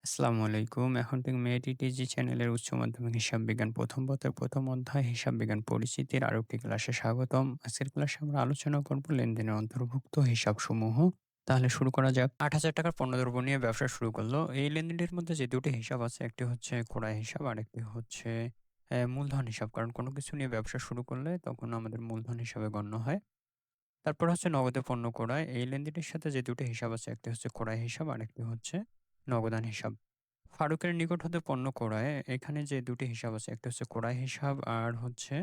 আসসালামু আলাইকুম। এখন থেকে মেডিটিজি চ্যানেলের উচ্চ মাধ্যমিক হিসাব বিজ্ঞান প্রথম পত্রের ১ম অধ্যায় হিসাব বিজ্ঞান পরিচিতির আরো একটি ক্লাসে স্বাগতম। আজকের ক্লাসে আমরা আলোচনা করব লেনদেনের অন্তর্ভুক্ত হিসাবসমূহ। তাহলে শুরু করা যাক। ৳৮,০০০ পণ্যদ্রব্য নিয়ে ব্যবসা শুরু করলো। এই লেনদেনটির মধ্যে যে দুটি হিসাব আছে, একটি হচ্ছে ক্রয় হিসাব, আরেকটি হচ্ছে মূলধন হিসাব। কারণ কোনো কিছু নিয়ে ব্যবসা শুরু করলে তখন আমাদের মূলধন হিসাবে গণ্য হয়। তারপর হচ্ছে নগদে পণ্য ক্রয়। এই লেনদেনটির সাথে যে দুটি হিসাব আছে, একটি হচ্ছে ক্রয় হিসাব, আরেকটি হচ্ছে নগদান হিসাব। ফারুকের নিকট হতে পণ্য ক্রয়, এখানে যে দুটি হিসাব আছে, একটা হচ্ছে ক্রয় হিসাব আর হচ্ছে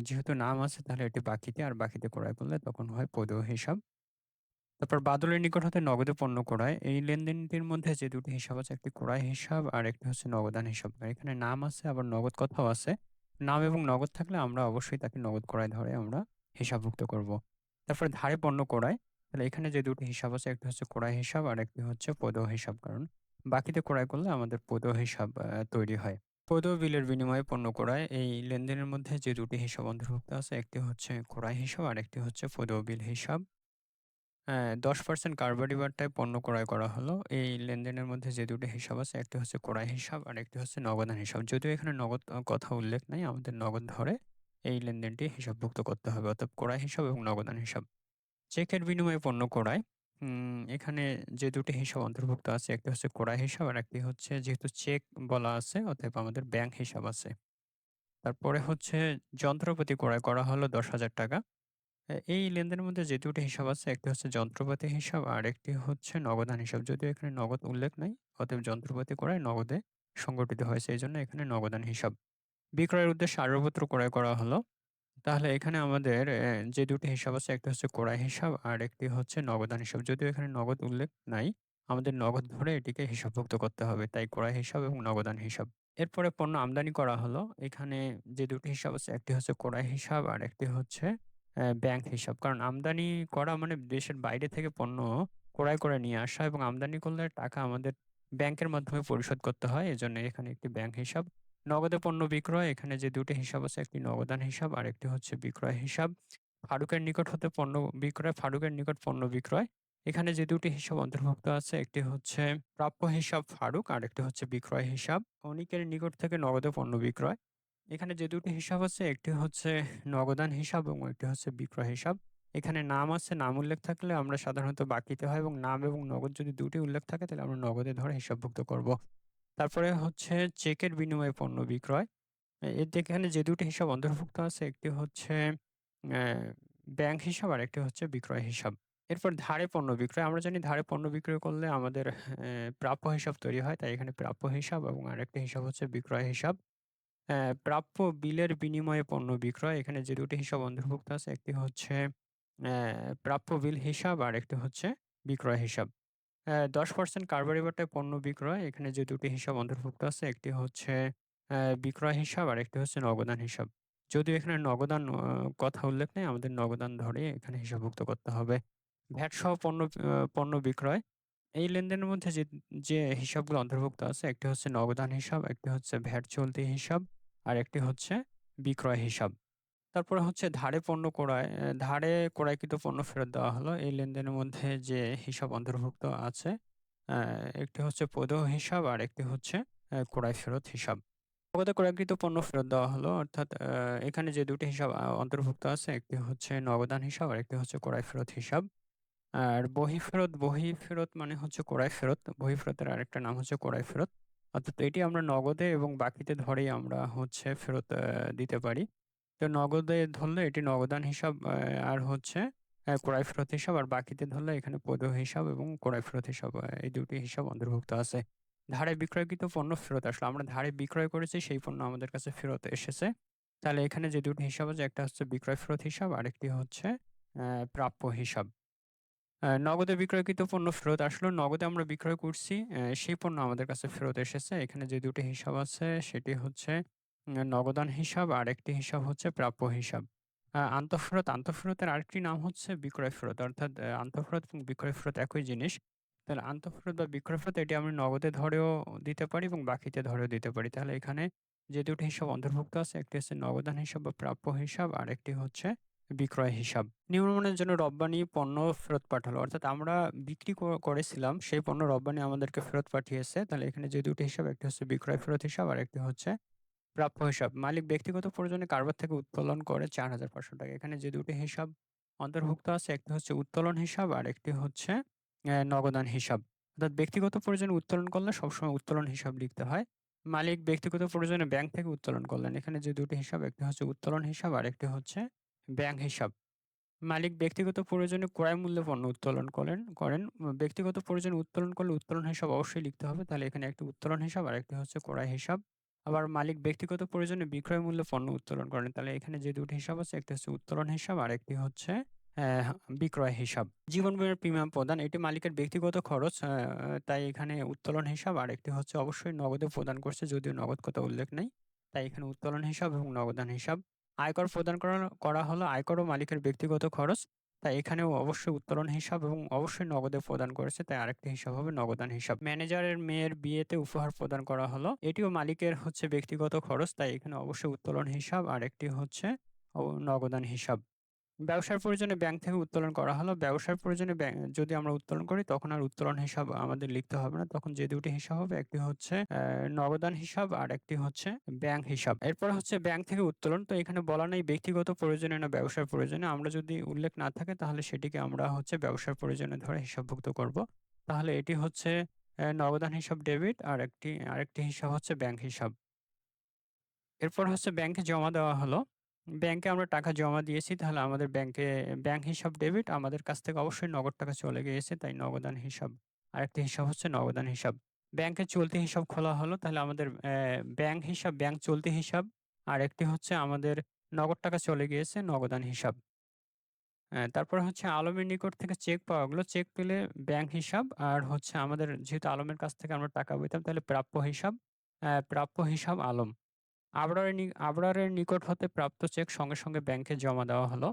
যেহেতু নাম আছে তাহলে এটি বাকিতে, আর বাকিতে ক্রয় করলে তখন হয় পদেয় হিসাব। তারপর বাদলের নিকট হতে নগদে পণ্য ক্রয়, এই লেনদেনটির মধ্যে যে দুটি হিসাব আছে, একটি ক্রয় হিসাব আর একটি হচ্ছে নগদান হিসাব। আর এখানে নাম আছে আবার নগদ কথাও আছে। নাম এবং নগদ থাকলে আমরা অবশ্যই তাকে নগদ ক্রয় ধরে আমরা হিসাবভুক্ত করব। তারপরে ধারে পণ্য ক্রয়, তাহলে এখানে যে দুটি হিসাব আছে, একটি হচ্ছে ক্রয় হিসাব আর একটি হচ্ছে পদেয় হিসাব। কারণ বাকিতে ক্রয় করলে আমাদের পদেয় হিসাব তৈরি হয়। পদেয় বিলের বিনিময়ে পণ্য ক্রয়, এই লেনদেনের মধ্যে যে দুটি হিসাব অন্তর্ভুক্ত আছে, একটি হচ্ছে ক্রয় হিসাব আর একটি হচ্ছে পদেয় বিল হিসাব। ১০% কারবারি বার্তায় পণ্য ক্রয় করা হলো। এই লেনদেনের মধ্যে যে দুটি হিসাব আছে, একটি হচ্ছে ক্রয় হিসাব আর একটি হচ্ছে নগদান হিসাব। যদিও এখানে নগদ কথা উল্লেখ নাই, আমাদের নগদ ধরে এই লেনদেনটি হিসাবভুক্ত করতে হবে। অর্থাৎ ক্রয় হিসাব এবং নগদান হিসাব। চেকের বিনিময়ে পণ্য ক্রয়, এখানে যে দুটি হিসাব অন্তর্ভুক্ত আছে, একটি হচ্ছে ক্রয় হিসাব আর একটি হচ্ছে যেহেতু চেক বলা আছে অতএব আমাদের ব্যাংক হিসাব আছে। তারপরে হচ্ছে যন্ত্রপাতি ক্রয় করা হলো ৳১০,০০০। এই লেনদেনের মধ্যে যে দুটি হিসাব আছে, একটি হচ্ছে যন্ত্রপাতি হিসাব আর একটি হচ্ছে নগদান হিসাব। যদিও এখানে নগদ উল্লেখ নাই, অতএব যন্ত্রপাতি ক্রয় নগদে সংগঠিত হয়েছে। এজন্য এখানে নগদান হিসাব। বিক্রয়ের উদ্দেশ্যে আসবাবপত্র ক্রয় করা হলো। তাহলে এখানে আমাদের যে দুটি হিসাব আছে, একটি হচ্ছে ক্রয় হিসাব আর একটি হচ্ছে নগদান হিসাব। যদিও এখানে নগদ উল্লেখ নাই, আমাদের নগদ ধরে এটিকে হিসাবভুক্ত করতে হবে। তাই ক্রয় হিসাব এবং নগদান হিসাব। এরপরে পণ্য আমদানি করা হলো। এখানে যে দুটি হিসাব আছে, একটি হচ্ছে ক্রয় হিসাব আর একটি হচ্ছে ব্যাংক হিসাব। কারণ আমদানি করা মানে দেশের বাইরে থেকে পণ্য ক্রয় করে নিয়ে আসা, এবং আমদানি করলে টাকা আমাদের ব্যাংকের মাধ্যমে পরিশোধ করতে হয়। এজন্য এখানে একটি ব্যাংক হিসাব। নগদে পণ্য বিক্রয়, এখানে যে দুটি হিসাব আছে, একটি নগদান হিসাব আর একটি হচ্ছে বিক্রয় হিসাব। ফারুকের নিকট হতে পণ্য বিক্রয়, ফারুকের নিকট পণ্য বিক্রয়। এখানে যে দুটি হিসাব অন্তর্ভুক্ত আছে, একটি হচ্ছে প্রাপ্য হিসাব ফারুক আর একটি হচ্ছে বিক্রয় হিসাব। অনিকের নিকট থেকে নগদে পণ্য বিক্রয়। এখানে যে দুটি হিসাব আছে, একটি হচ্ছে নগদান হিসাব এবং একটি হচ্ছে বিক্রয় হিসাব। এখানে নাম আছে, নাম উল্লেখ থাকলে আমরা সাধারণত বাকিতে হয়, এবং নাম এবং নগদ যদি দুটি উল্লেখ থাকে তাহলে আমরা নগদে ধরে হিসাবভুক্ত করব। তারপরে হচ্ছে চেকের বিনিময়ে পণ্য বিক্রয়। এখানে যে দুটি হিসাব অন্তর্ভুক্ত আছে, একটি হচ্ছে অ্যা ব্যাংক হিসাব আর একটি হচ্ছে বিক্রয় হিসাব। এরপর ধারে পণ্য বিক্রয়। আমরা জানি ধারে পণ্য বিক্রয় করলে আমাদের প্রাপ্য হিসাব তৈরি হয়। তাই এখানে প্রাপ্য হিসাব এবং আরেকটি হিসাব হচ্ছে বিক্রয় হিসাব। প্রাপ্য বিলের বিনিময়ে পণ্য বিক্রয়। এখানে যে দুটি হিসাব অন্তর্ভুক্ত আছে, একটি হচ্ছে অ্যা প্রাপ্য বিল হিসাব আর একটি হচ্ছে বিক্রয় হিসাব। ১০% কারবারি বাটায় পণ্য বিক্রয়। এখানে যে দুটি হিসাব অন্তর্ভুক্ত আছে, একটি হচ্ছে বিক্রয় হিসাব আর একটি হচ্ছে নগদান হিসাব। যদিও এখানে নগদান কথা উল্লেখ নেই, আমাদের নগদান ধরে এখানে হিসাবভুক্ত করতে হবে। ভ্যাট সহ পণ্য বিক্রয়। এই লেনদেনের মধ্যে যে হিসাবগুলো অন্তর্ভুক্ত আছে, একটি হচ্ছে নগদান হিসাব, একটি হচ্ছে ভ্যাট চলতি হিসাব আর একটি হচ্ছে বিক্রয় হিসাব। তারপরে হচ্ছে ধারে পণ্য ক্রয়, ধারে ক্রয়কৃত পণ্য ফেরত দেওয়া হলো। এই লেনদেনের মধ্যে যে হিসাব অন্তর্ভুক্ত আছে, অ্যা একটি হচ্ছে পদেয় হিসাব আর একটি হচ্ছে ক্রয় ফেরত হিসাব। নগদে ক্রয়কৃত পণ্য ফেরত দেওয়া হলো, অর্থাৎ এখানে যে দুটি হিসাব অন্তর্ভুক্ত আছে, একটি হচ্ছে নগদান হিসাব আর একটি হচ্ছে ক্রয় ফেরত হিসাব। আর বহিঃফেরত মানে হচ্ছে ক্রয় ফেরত। বহিঃফেরতের আরেকটা নাম হচ্ছে ক্রয় ফেরত। অর্থাৎ এটি আমরা নগদে এবং বাকিতে ধরেই আমরা হচ্ছে ফেরত দিতে পারি। তো নগদে ধরলে এটি নগদান হিসাব, আর হচ্ছে ক্রয় ফেরত হিসাব, আর বাকিতে ধরলে এখানে পদেয় হিসাব এবং ক্রয় ফেরত হিসাব, এই দুটি হিসাব অন্তর্ভুক্ত আছে। ধারে বিক্রয়কৃত পণ্য ফেরত আসলো। আমরা ধারে বিক্রয় করেছি, সেই পণ্য আমাদের কাছে ফেরত এসেছে। তাহলে এখানে যে দুটি হিসাব আছে, একটা হচ্ছে বিক্রয় ফেরত হিসাব, আরেকটি হচ্ছে প্রাপ্য হিসাব। নগদে বিক্রয়কৃত পণ্য ফেরত আসলো। নগদে আমরা বিক্রয় করছি, সেই পণ্য আমাদের কাছে ফেরত এসেছে। এখানে যে দুটি হিসাব আছে সেটি হচ্ছে নগদান হিসাব, আরেকটি হিসাব হচ্ছে প্রাপ্য হিসাব। আন্তঃফেরতের আরেকটি নাম হচ্ছে বিক্রয় ফেরত। অর্থাৎ আন্তঃফেরত এবং বিক্রয় ফেরত একই জিনিস। তাহলে আন্তঃফেরত বা বিক্রয় ফেরত এটি আমরা নগদে ধরেও দিতে পারি এবং বাকিতে ধরেও দিতে পারি। তাহলে এখানে যে দুটি হিসাব অন্তর্ভুক্ত আছে, একটি হচ্ছে নগদান হিসাব বা প্রাপ্য হিসাব, আরেকটি হচ্ছে বিক্রয় হিসাব। নিম্নমানের জন্য রপ্তানি পণ্য ফেরত পাঠালো। অর্থাৎ আমরা বিক্রি করেছিলাম, সেই পণ্য রপ্তানি আমাদেরকে ফেরত পাঠিয়েছে। তাহলে এখানে যে ২ টি হিসাব, একটি হচ্ছে বিক্রয় ফেরত হিসাব, আরেকটি হচ্ছে প্রাপ্য হিসাব। মালিক ব্যক্তিগত প্রয়োজনে কারবার থেকে উত্তোলন করে ৳৪,৫০০। এখানে যে ২ টি হিসাব অন্তর্ভুক্ত আছে, একটি হচ্ছে উত্তোলন হিসাব, আরেকটি হচ্ছে নগদান হিসাব। অর্থাৎ ব্যক্তিগত প্রয়োজনে উত্তোলন করলে সবসময় উত্তোলন হিসাব লিখতে হয়। মালিক ব্যক্তিগত প্রয়োজনে ব্যাংক থেকে উত্তোলন করলেন। এখানে যে ২ টি হিসাব, একটি হচ্ছে উত্তোলন হিসাব, আরেকটি হচ্ছে ব্যাংক হিসাব। মালিক ব্যক্তিগত প্রয়োজনে ক্রয় মূল্যে পণ্য উত্তোলন করেন। ব্যক্তিগত প্রয়োজনে উত্তোলন করলে উত্তোলন হিসাব অবশ্যই লিখতে হবে। তাহলে এখানে একটি উত্তোলন হিসাব, আরেকটি হচ্ছে ক্রয় হিসাব। আবার মালিক ব্যক্তিগত প্রয়োজনে বিক্রয় মূল্যে পণ্য উত্তোলন করেন। তাহলে এখানে যে ২ টি হিসাব আছে, একটি হচ্ছে উত্তোলন হিসাব, আরেকটি হচ্ছে বিক্রয় হিসাব। জীবন বীমার প্রিমিয়াম প্রদান, এটি মালিকের ব্যক্তিগত খরচ। তাই এখানে উত্তোলন হিসাব, আরেকটি হচ্ছে অবশ্যই নগদে প্রদান করছে, যদিও নগদ কথা উল্লেখ নেই। তাই এখানে উত্তোলন হিসাব এবং নগদান হিসাব। আয়কর প্রদান করা হলো আয়করও মালিকের ব্যক্তিগত খরচ। তাই এখানেও অবশ্যই উত্তোলন হিসাব এবং অবশ্যই নগদে প্রদান করেছে। তাই আরেকটি হিসাব হবে নগদান হিসাব। ম্যানেজারের মেয়ের বিয়েতে উপহার প্রদান করা হলো। এটিও মালিকের হচ্ছে ব্যক্তিগত খরচ। তাই এখানে অবশ্যই উত্তোলন হিসাব, আরেকটি হচ্ছে নগদান হিসাব। ব্যবসার প্রয়োজনে ব্যাংক থেকে উত্তোলন করা হলো। ব্যবসার প্রয়োজনে যদি আমরা উত্তোলন করি, তখন আর উত্তোলন হিসাব আমাদের লিখতে হবে না। তখন যে ২ টি হিসাব হবে, একটি হচ্ছে নগদান হিসাব, আর একটি হচ্ছে ব্যাংক হিসাব। এরপর হচ্ছে ব্যাংক থেকে উত্তোলন। তো এখানে বলা নেই ব্যক্তিগত প্রয়োজনে না ব্যবসার প্রয়োজনে। আমরা যদি উল্লেখ না থাকে, তাহলে সেটিকে আমরা হচ্ছে ব্যবসার প্রয়োজনে ধরে হিসাবভুক্ত করব। তাহলে এটি হচ্ছে নগদান হিসাব ডেবিট, আর আরেকটি হিসাব হচ্ছে ব্যাংক হিসাব। এরপর হচ্ছে ব্যাংকে জমা দেওয়া হলো। ব্যাংকে আমরা টাকা জমা দিয়েছি, তাহলে আমাদের ব্যাংক হিসাব ডেবিট, আমাদের কাছ থেকে অবশ্যই নগদ টাকা চলে গিয়েছে, তাই নগদান হিসাব। আরেকটি হিসাব হচ্ছে নগদান হিসাব। ব্যাংকের চলতি হিসাব খোলা হলো, তাহলে আমাদের ব্যাংক চলতি হিসাব। আরেকটি হচ্ছে আমাদের নগদ টাকা চলে গিয়েছে, নগদান হিসাব। তারপরে হচ্ছে আলমের নিকট থেকে চেক পাওয়া গেল। চেক পেলে ব্যাংক হিসাব, আর হচ্ছে আমাদের যেহেতু আলমের কাছ থেকে আমরা টাকা পেতাম, তাহলে প্রাপ্য হিসাব আলম। আবরারের নিকট হতে প্রাপ্ত চেক সঙ্গে, সঙ্গে ব্যাংকে জমা দেওয়া হলো।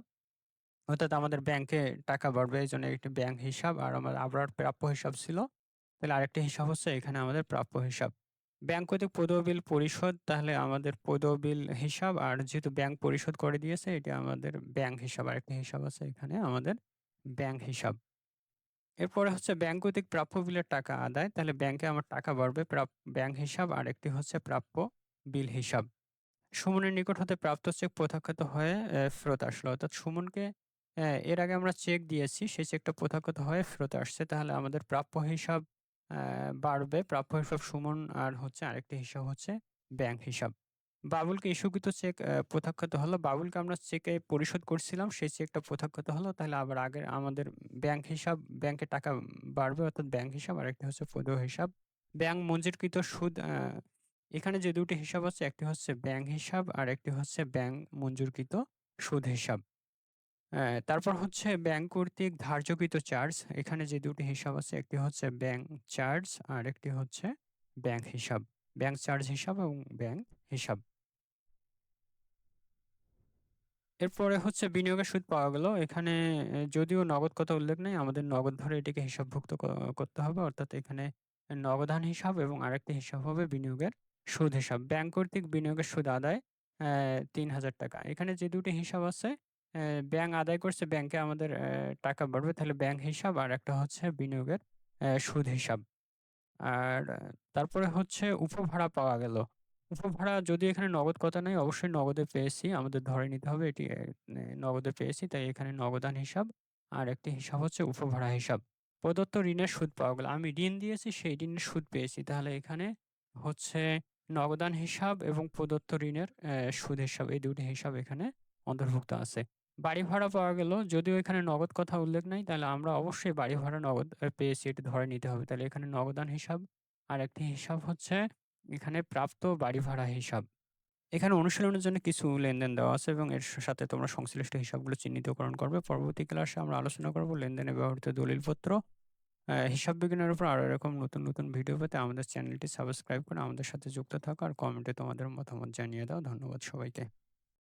অর্থাৎ আমাদের ব্যাংকে টাকা বাড়বে, এইজন্য একটি ব্যাংক হিসাব, আর আবরার প্রাপ্য হিসাব ছিল। তাহলে আরেকটি হিসাব হচ্ছে এখানে আমাদের প্রাপ্য হিসাব। ব্যাংক কর্তৃক প্রদেয় বিল পরিশোধ, তাহলে আমাদের প্রদেয় বিল হিসাব, আর যেহেতু ব্যাংক পরিশোধ করে দিয়েছে, এটি আমাদের ব্যাংক হিসাব। আরেকটি হিসাব আছে এখানে আমাদের ব্যাংক হিসাব। এরপরে হচ্ছে ব্যাংক কর্তৃক প্রাপ্য বিলের টাকা আদায়। তাহলে ব্যাংকে আমার টাকা বাড়বে, ব্যাংক হিসাব, আরেকটি হচ্ছে প্রাপ্য বিল হিসাব। সুমনের নিকট হতে প্রাপ্ত চেক প্রত্যাখ্যাত হয়ে ফেরত আসলো। অর্থাৎ সুমনকে এর আগে আমরা চেক দিয়েছি, সেই চেকটা প্রত্যাখ্যাত হয়ে ফেরত আসছে। তাহলে আমাদের প্রাপ্য হিসাব বাড়বে। প্রাপ্য হিসাব সুমন, আর হচ্ছে আরেকটি হিসাব হচ্ছে ব্যাংক হিসাব। বাবুলকে ইস্যুকৃত চেক প্রত্যাখ্যাত হলো। বাবুলকে আমরা চেকে পরিশোধ করছিলাম, সেই চেকটা প্রত্যাখ্যাত হলো। তাহলে আবার আগের আমাদের ব্যাংকে টাকা বাড়বে, অর্থাৎ ব্যাংক হিসাব, আরেকটি হচ্ছে প্রদেয় হিসাব। ব্যাংক মঞ্জুরকৃত সুদ, এখানে যে ২ টি হিসাব আছে, একটি হচ্ছে ব্যাংক হিসাব, আর একটি হচ্ছে ব্যাংক মঞ্জুরকৃত সুদ হিসাব। তারপর হচ্ছে ব্যাংক কর্তৃক ধার্যকৃত চার্জ। এখানে যে ২ টি হিসাব আছে, একটি হচ্ছে ব্যাংক চার্জ, আর একটি হচ্ছে ব্যাংক হিসাব। ব্যাংক চার্জ হিসাব এবং ব্যাংক হিসাব। এরপরে হচ্ছে বিনিয়োগের সুদ পাওয়া গেল। এখানে যদিও নগদ কথা উল্লেখ নেই, আমাদের নগদ ধরে এটিকে হিসাবভুক্ত করতে হবে। অর্থাৎ এখানে নগদান হিসাব এবং আরেকটি হিসাব হবে বিনিয়োগের সুদ হিসাব। ব্যাংক কর্তৃক বিনিয়োগের সুদ আদায় ৳৩,০০০। এখানে যে ২ টি হিসাব আছে, ব্যাংক আদায় করছে, ব্যাংকে আমাদের টাকা বাড়বে, তাহলে ব্যাংক হিসাব, আর একটা হচ্ছে বিনিয়োগের সুদ হিসাব। আর তারপরে হচ্ছে উপভাড়া পাওয়া গেল। উপভাড়া যদিও এখানে নগদ কথা নাই, অবশ্যই নগদে পেয়েছি। আমাদের ধরে নিতে হবে এটি নগদে পেয়েছি। তাই এখানে নগদান হিসাব, আর একটি হিসাব হচ্ছে উপভাড়া হিসাব। প্রদত্ত ঋণের সুদ পাওয়া গেল। আমি ঋণ দিয়েছি, সেই ঋণের সুদ পেয়েছি। তাহলে এখানে হচ্ছে নগদান হিসাব এবং প্রদত্ত ঋণের সুদ হিসাব, এই ২ টি হিসাব এখানে অন্তর্ভুক্ত আছে। বাড়ি ভাড়া পাওয়া গেল। যদিও এখানে নগদ কথা উল্লেখ নাই, তাহলে আমরা অবশ্যই বাড়ি ভাড়া নগদ পেয়েছি, এটি ধরে নিতে হবে। তাহলে এখানে নগদান হিসাব, আর একটি হিসাব হচ্ছে এখানে প্রাপ্ত বাড়ি ভাড়া হিসাব। এখানে অনুশীলনের জন্য কিছু লেনদেন দেওয়া আছে, এবং এর সাথে তোমরা সংশ্লিষ্ট হিসাবগুলো চিহ্নিতকরণ করবে। পরবর্তী ক্লাসে আমরা আলোচনা করব লেনদেনে ব্যবহৃত দলিলপত্র। হিসাব বিজ্ঞানের উপর আরো এরকম নতুন, নতুন ভিডিও পেতে আমাদের চ্যানেলটি সাবস্ক্রাইব করে আমাদের সাথে যুক্ত থাকো, আর কমেন্টে তোমাদের মতামত জানিয়ে দাও। ধন্যবাদ সবাইকে।